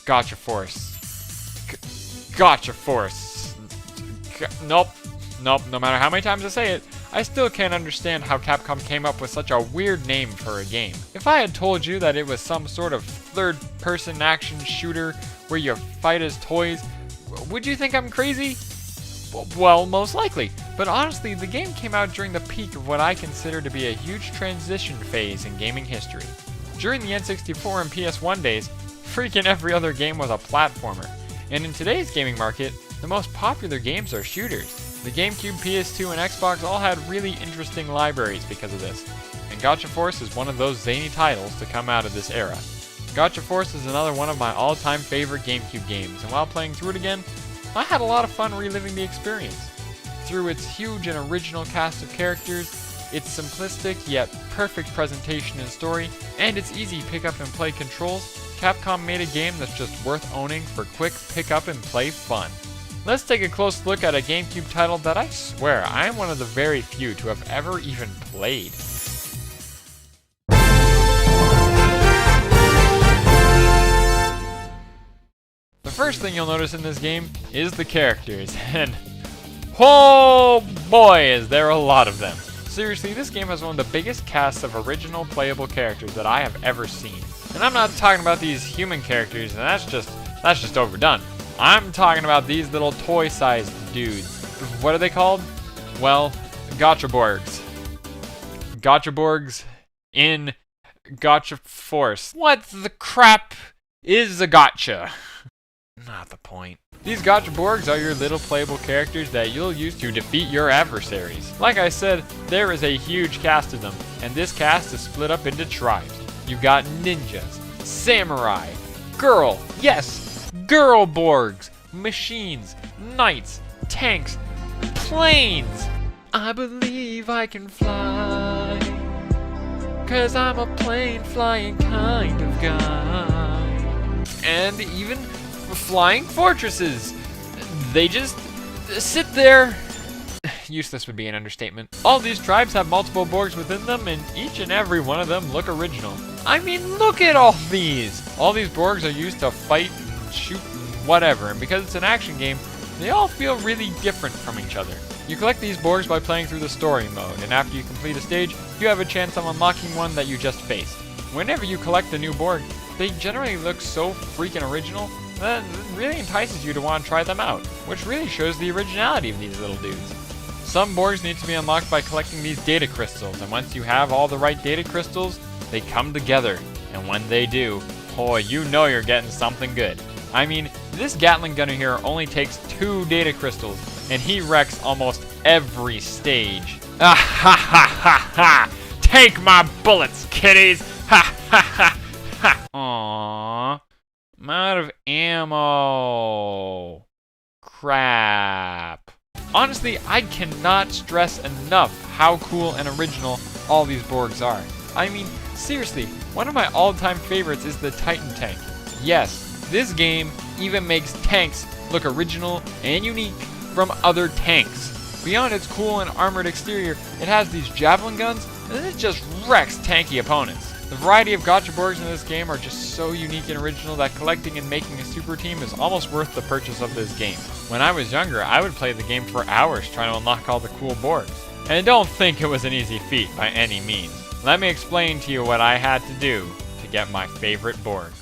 Gotcha Force. Gotcha Force. Nope. Nope. No matter how many times I say it, I still can't understand how Capcom came up with such a weird name for a game. If I had told you that it was some sort of third-person action shooter where you fight as toys, would you think I'm crazy? Well, most likely. But honestly, the game came out during the peak of what I consider to be a huge transition phase in gaming history. During the N64 and PS1 days, freaking every other game was a platformer. And in today's gaming market, the most popular games are shooters. The GameCube, PS2, and Xbox all had really interesting libraries because of this, and Gotcha Force is one of those zany titles to come out of this era. Gotcha Force is another one of my all-time favorite GameCube games, and while playing through it again, I had a lot of fun reliving the experience. Through its huge and original cast of characters, its simplistic yet perfect presentation and story, and its easy pick-up and play controls, Capcom made a game that's just worth owning for quick pick-up and play fun. Let's take a close look at a GameCube title that I swear I am one of the very few to have ever even played. The first thing you'll notice in this game is the characters, and oh boy is there a lot of them. Seriously, this game has one of the biggest casts of original playable characters that I have ever seen. And I'm not talking about these human characters, and that's just overdone. I'm talking about these little toy-sized dudes. What are they called? Well, Gotchaborgs. Gotchaborgs in Gotcha Force. What the crap is a gotcha? Not the point. These Gotchaborgs are your little playable characters that you'll use to defeat your adversaries. Like I said, there is a huge cast of them, and this cast is split up into tribes. You've got ninjas, samurai, girl, yes, girl Borgs, machines, knights, tanks, planes. I believe I can fly, 'cause I'm a plane flying kind of guy. And even flying fortresses. They just sit there. Useless would be an understatement. All these tribes have multiple Borgs within them, and each and every one of them look original. I mean, look at all these! All these Borgs are used to fight and shoot and whatever, and because it's an action game, they all feel really different from each other. You collect these Borgs by playing through the story mode, and after you complete a stage, you have a chance of unlocking one that you just faced. Whenever you collect a new Borg, they generally look so freaking original that it really entices you to want to try them out, which really shows the originality of these little dudes. Some Borgs need to be unlocked by collecting these data crystals, and once you have all the right data crystals, they come together, and when they do, oh, you know you're getting something good. I mean, this Gatling gunner here only takes 2 data crystals, and he wrecks almost every stage. Ah ha ha ha ha! Take my bullets, kiddies! Ha ha ha ha! Aww. I'm out of ammo. Crap. Honestly, I cannot stress enough how cool and original all these Borgs are. I mean, seriously, one of my all-time favorites is the Titan tank. Yes, this game even makes tanks look original and unique from other tanks. Beyond its cool and armored exterior, it has these javelin guns, and it just wrecks tanky opponents. The variety of Gotchaborgs in this game are just so unique and original that collecting and making a super team is almost worth the purchase of this game. When I was younger, I would play the game for hours trying to unlock all the cool Borgs. And I don't think it was an easy feat by any means. Let me explain to you what I had to do to get my favorite Borgs.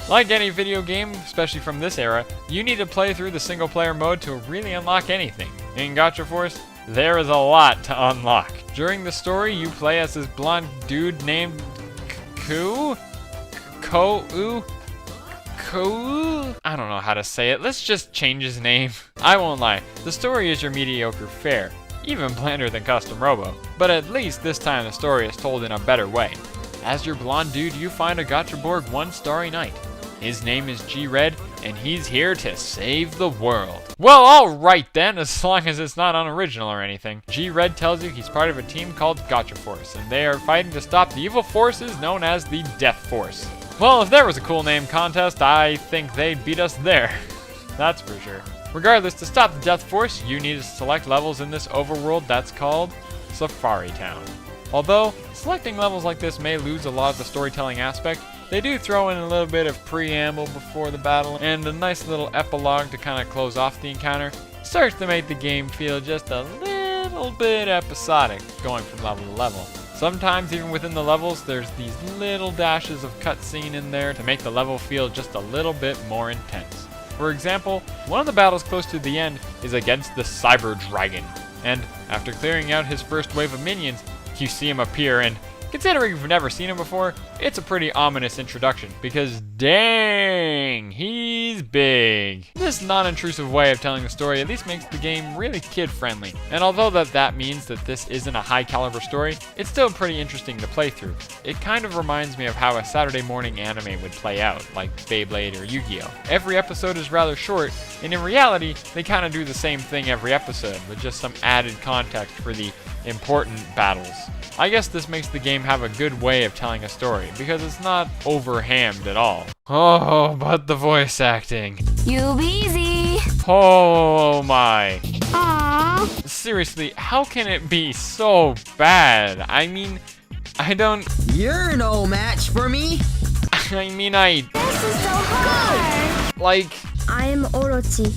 Like any video game, especially from this era, you need to play through the single player mode to really unlock anything. In Gotcha Force, there is a lot to unlock. During the story, you play as this blonde dude named Ku? I don't know how to say it. Let's just change his name. I won't lie, the story is your mediocre fare, even blander than Custom Robo, but at least this time the story is told in a better way. As your blonde dude, you find a Gotchaborg one starry night. His name is G-Red, and he's here to save the world. Well, alright then, as long as it's not unoriginal or anything. G-Red tells you he's part of a team called Gotcha Force, and they are fighting to stop the evil forces known as the Death Force. Well, if there was a cool name contest, I think they'd beat us there. That's for sure. Regardless, to stop the Death Force, you need to select levels in this overworld that's called Safari Town. Although, selecting levels like this may lose a lot of the storytelling aspect, they do throw in a little bit of preamble before the battle and a nice little epilogue to kind of close off the encounter. Starts to make the game feel just a little bit episodic, going from level to level. Sometimes even within the levels, there's these little dashes of cutscene in there to make the level feel just a little bit more intense. For example, one of the battles close to the end is against the Cyber Dragon, and after clearing out his first wave of minions, you see him appear, and considering you've never seen him before, it's a pretty ominous introduction, because dang, he's big. This non-intrusive way of telling the story at least makes the game really kid-friendly, and although that means that this isn't a high-caliber story, it's still pretty interesting to play through. It kind of reminds me of how a Saturday morning anime would play out, like Beyblade or Yu-Gi-Oh! Every episode is rather short, and in reality, they kind of do the same thing every episode, with just some added context for the important battles. I guess this makes the game have a good way of telling a story, because it's not over-hammed at all. Oh, but the voice acting. You busy? Oh my. Aww. Seriously, how can it be so bad? I mean, I don't... You're no match for me. This is so hard. Like... I am Orochi,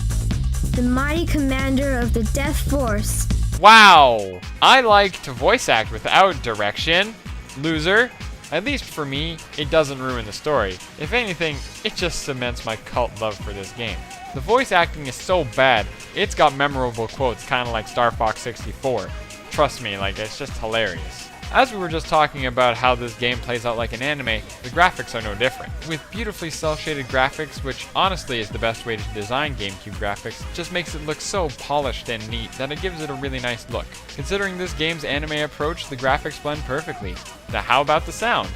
the mighty commander of the Death Force. Wow! I like to voice act without direction. Loser. At least for me, it doesn't ruin the story. If anything, it just cements my cult love for this game. The voice acting is so bad, it's got memorable quotes kinda like Star Fox 64. Trust me, like, it's just hilarious. As we were just talking about how this game plays out like an anime, the graphics are no different. With beautifully cel-shaded graphics, which honestly is the best way to design GameCube graphics, just makes it look so polished and neat that it gives it a really nice look. Considering this game's anime approach, the graphics blend perfectly. Now how about the sound?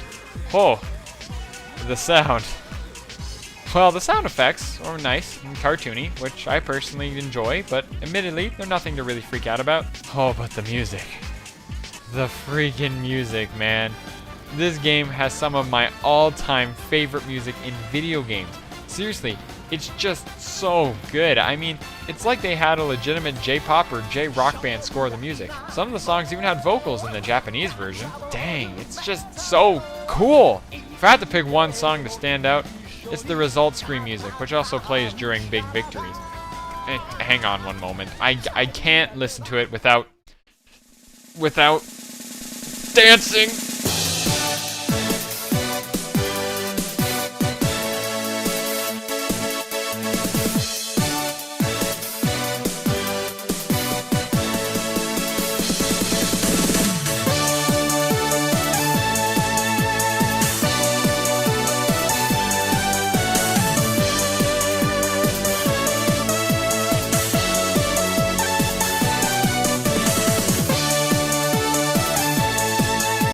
Oh, the sound. Well, the sound effects are nice and cartoony, which I personally enjoy, but admittedly, they're nothing to really freak out about. Oh, but the music. The freaking music, man. This game has some of my all-time favorite music in video games. Seriously, it's just so good. I mean, it's like they had a legitimate J-pop or J-rock band score the music. Some of the songs even had vocals in the Japanese version. Dang, it's just so cool. If I had to pick one song to stand out, it's the result screen music, which also plays during big victories. Hang on one moment. I can't listen to it without dancing.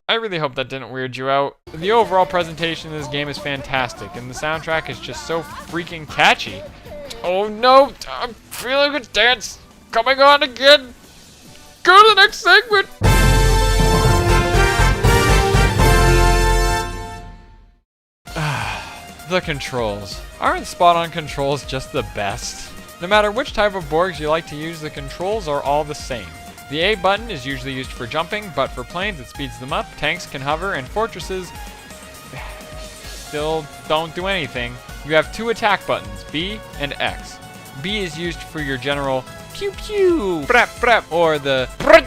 I really hope that didn't weird you out. The overall presentation of this game is fantastic, and the soundtrack is just so freaking catchy. Oh no, I'm feeling a dance coming on again. Go to the next segment. The controls. Aren't spot-on controls just the best? No matter which type of Borgs you like to use, the controls are all the same. The A button is usually used for jumping, but for planes it speeds them up, tanks can hover, and fortresses still don't do anything. You have two attack buttons, B and X. B is used for your general pew pew, prep prep, or the ha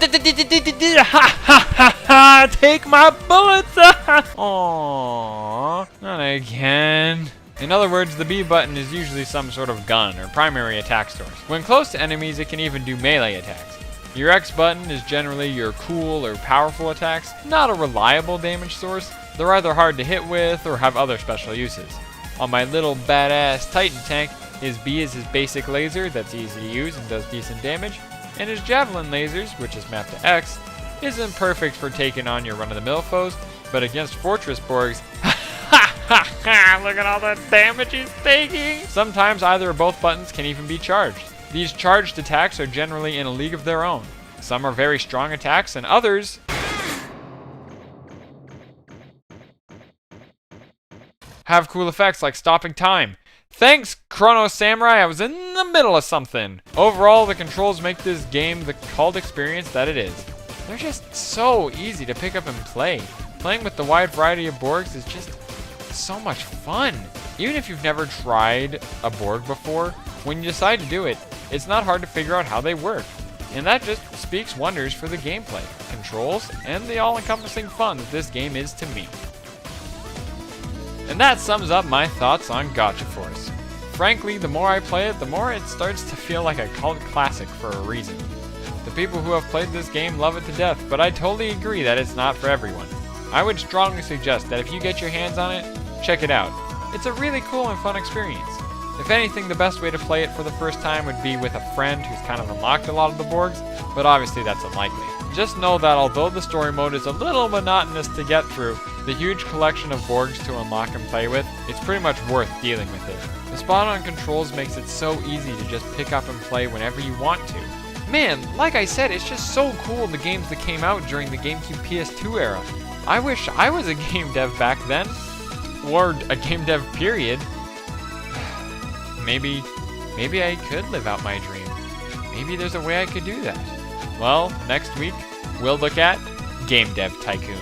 ha ha ha, take my bullets. Aww, not again. In other words, the B button is usually some sort of gun or primary attack source. When close to enemies, it can even do melee attacks. Your X button is generally your cool or powerful attacks, not a reliable damage source. They're either hard to hit with or have other special uses. On my little badass Titan tank, his B is his basic laser that's easy to use and does decent damage, and his javelin lasers, which is mapped to X, isn't perfect for taking on your run-of-the-mill foes, but against Fortress Borgs, look at all the damage he's taking! Sometimes either or both buttons can even be charged. These charged attacks are generally in a league of their own. Some are very strong attacks, and others have cool effects like stopping time. Thanks, Chrono Samurai, I was in the middle of something. Overall, the controls make this game the cult experience that it is. They're just so easy to pick up and play. Playing with the wide variety of Borgs is just so much fun. Even if you've never tried a Borg before, when you decide to do it, it's not hard to figure out how they work. And that just speaks wonders for the gameplay, controls, and the all-encompassing fun that this game is to me. And that sums up my thoughts on Gotcha Force. Frankly, the more I play it, the more it starts to feel like a cult classic for a reason. The people who have played this game love it to death, but I totally agree that it's not for everyone. I would strongly suggest that if you get your hands on it, check it out. It's a really cool and fun experience. If anything, the best way to play it for the first time would be with a friend who's kind of unlocked a lot of the Borgs, but obviously that's unlikely. Just know that although the story mode is a little monotonous to get through, the huge collection of Borgs to unlock and play with, it's pretty much worth dealing with it. The spot-on controls makes it so easy to just pick up and play whenever you want to. Man, like I said, it's just so cool the games that came out during the GameCube PS2 era. I wish I was a game dev back then. Or a game dev period. Maybe I could live out my dream. Maybe there's a way I could do that. Well, next week, we'll look at Game Dev Tycoon.